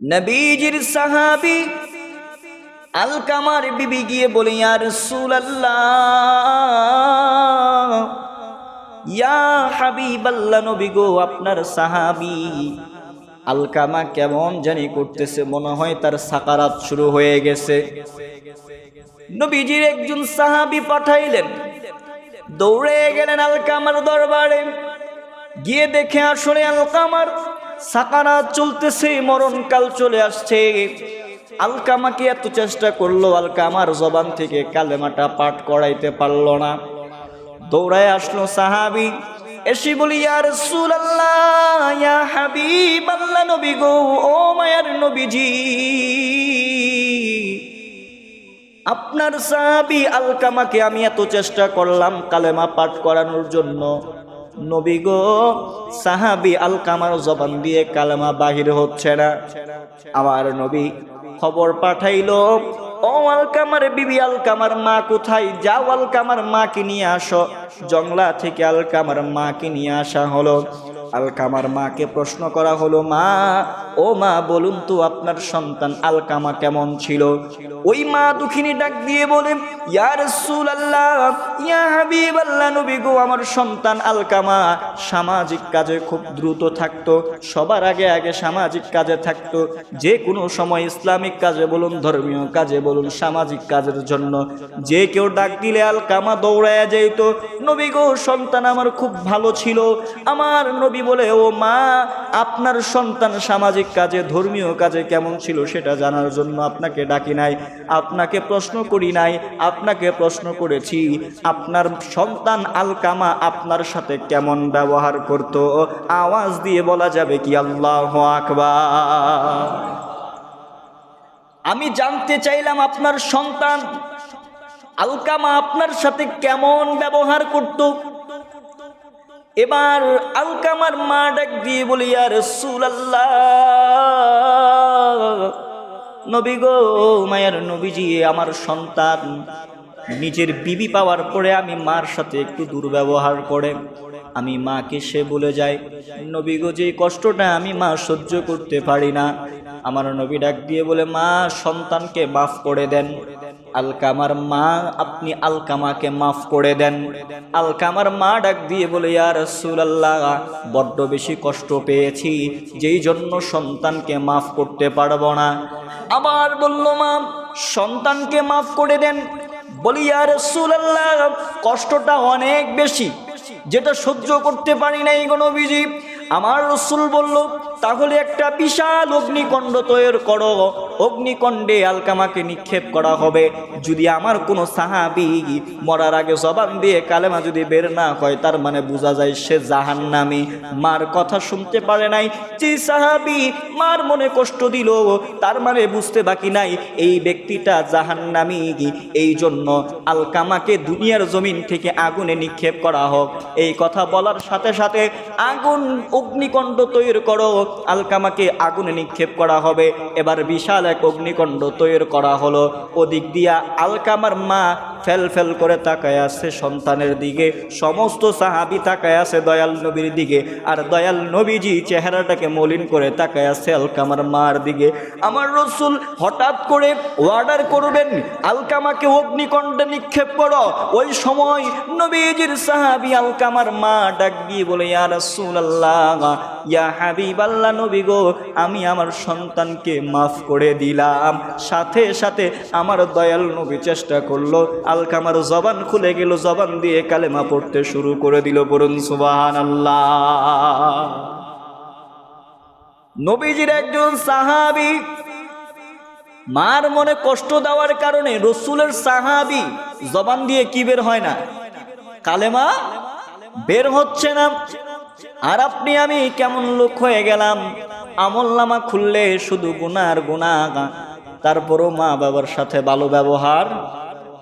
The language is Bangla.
নবীজির সাহাবী আলকামার বিবি গিয়ে বলে, ইয়া রাসূলুল্লাহ, ইয়া হাবিবাল্লাহ, নবী গো, আপনার সাহাবী আলকামা কেমন জানি করতেছে, মনে হয় তার সাকারাত শুরু হয়ে গেছে। নবীজির একজন সাহাবী পাঠাইলেন, দৌড়ে গেলেন আলকামার দরবারে, গিয়ে দেখে আসলে আলকামার সাকারাত চলতেছে, মরণকাল চলে আসছে। আলকামাকে এত চেষ্টা করলো, আলকামার জবান থেকে কালেমাটা পাঠ করাইতে পারল না। দৌড়ায় আসলো সাহাবী, এসে বলি, ইয়া রাসূলুল্লাহ, ইয়া হাবিবাল্লাহ, নবী গো, ও মায়ার নবীজি, আপনার সাহাবী আলকামাকে আমি এত চেষ্টা করলাম কালেমা পাঠ করানোর জন্য, নবী গো, সাহাবী আলকামার জবান দিয়ে কালেমা বাহির হচ্ছে না। আমার নবী খবর পাঠাইলো, ও আলকামার বিবি, আলকামার মা কোথায়? যাও আলকামার মাকে নিয়ে আসো। জংলা থেকে আলকামার মাকে নিয়ে আসা হলো। আলকামার মাকে প্রশ্ন করা হলো, মা, ও মা, বলুন তো আপনার সন্তান আলকামা কেমন ছিল? ওই মা দুঃখিনী ডাক দিয়ে বলে, ইয়া রাসূলুল্লাহ, ইয়া হাবিবাল্লাহ, নবী গো, আমার সন্তান আলকামা সামাজিক কাজে খুব দ্রুত থাকতো, সবার আগে আগে সামাজিক কাজে থাকতো। যে কোনো সময় ইসলামিক কাজে বলুন, ধর্মীয় কাজে বলুন, সামাজিক কাজের জন্য যে কেউ ডাক দিলে আলকামা দৌড়ায়া যাইত। নবী গো, সন্তান আমার খুব ভালো ছিল। আমার নবী বলে, ও মা, আপনার সন্তান সামাজিক কাজে, ধর্মীয় কাজে কেমন ছিল সেটা জানার জন্য আপনাকে ডাকি নাই, আপনাকে প্রশ্ন করি নাই, আপনাকে প্রশ্ন করেছি আপনার সন্তান আলকামা আপনার সাথে কেমন ব্যবহার করত। আওয়াজ দিয়ে বলা যাবে কি আল্লাহু আকবার? আমি জানতে চাইলাম আপনার সন্তান আলকামা আপনার সাথে কেমন ব্যবহার করত। এবার আলকামার মা ডাক দিয়ে বলি, ইয়া রাসূলুল্লাহ, নবী গো, মায়ের নবীজি, আমার সন্তান নিজের বিবি পাওয়ার পরে আমি মার সাথে একটু দুর্ব্যবহার করে আমি মাকে সে বলে যাই। নবী গো, যে কষ্টটা আমি মা সহ্য করতে পারি না। আমার নবী ডাক দিয়ে বলে, মা, সন্তানকে মাফ করে দেন। আলকামার মা, আপনি আলকামাকে মাফ করে দেন। আলকামার মা ডাক দিয়ে বলে, ইয়া রাসূলুল্লাহ, বড্ড বেশি কষ্ট পেয়েছি, যেই জন্য সন্তানকে মাফ করতে পারবো না। আবার বলল, মা, সন্তানকে মাফ করে দেন। বলি, ইয়া রাসূলুল্লাহ, কষ্টটা অনেক বেশি, যেটা সহ্য করতে পারি নাই গো নবীজি। আমার রাসূল বলল, তাহলে একটা বিশাল অগ্নিকুণ্ড তৈরি করো, অগ্নিকুণ্ডে আলকামাকে নিক্ষেপ করা হবে। যদি আমার কোনো সাহাবী মরার আগে জবান দিয়ে কালেমা যদি বের না হয়, তার মানে বোঝা যায় সে জাহান্নামী। মার কথা শুনতে পারে নাই, যে সাহাবী মার মনে কষ্ট দিল, তার মানে বুঝতে বাকি নাই এই ব্যক্তিটা জাহান্নামী। এই জন্য আলকামাকে দুনিয়ার জমিন থেকে আগুনে নিক্ষেপ করা হোক। এই কথা বলার সাথে সাথে আগুন, অগ্নিকুণ্ড তৈরি করো, আলকামাকে আগুনে নিক্ষেপ করা হবে। এবার বিশাল এক অগ্নিকুণ্ড তৈরি করা হলো। ওদিক দিয়া আলকামার মা ফেল ফেল করে তাকায় আছে সন্তানের দিকে, সমস্ত সাহাবী তাকায় আছে দয়াল নবীর দিকে, আর দয়াল নবীজি চেহারাটাকে মলিন করে তাকায় আছে আলকামার মার দিকে। আমার রাসূল হঠাৎ করে অর্ডার করবেন, আলকামাকে অগ্নিকুণ্ডে নিক্ষেপ করো। ওই সময় নবীজির সাহাবী আলকামার মা ডাক দিয়ে বলে, ইয়া রাসূলুল্লাহ, ইয়া হাবিবাল্লাহ, নবী গো, আমি আমার সন্তানকে মাফ করে দিলাম। সাথে সাথে আমার দয়াল নবী চেষ্টা করলো, আলকামার জবান খুলে গেল, জবান দিয়ে কালেমা পড়তে শুরু করে দিল। বলুন সুবহানাল্লাহ। নবীজির একজন সাহাবী মার মনে কষ্ট দেওয়ার কারণে রাসূলের সাহাবী জবান দিয়ে কি বের হয় না? কালেমা বের হচ্ছে না। আর আপনি আমি কেমন লোক হয়ে গেলাম, আমলনামা খুললে শুধু গুনাহ আর গুনাহ, তারপরও মা বাবার সাথে ভালো ব্যবহার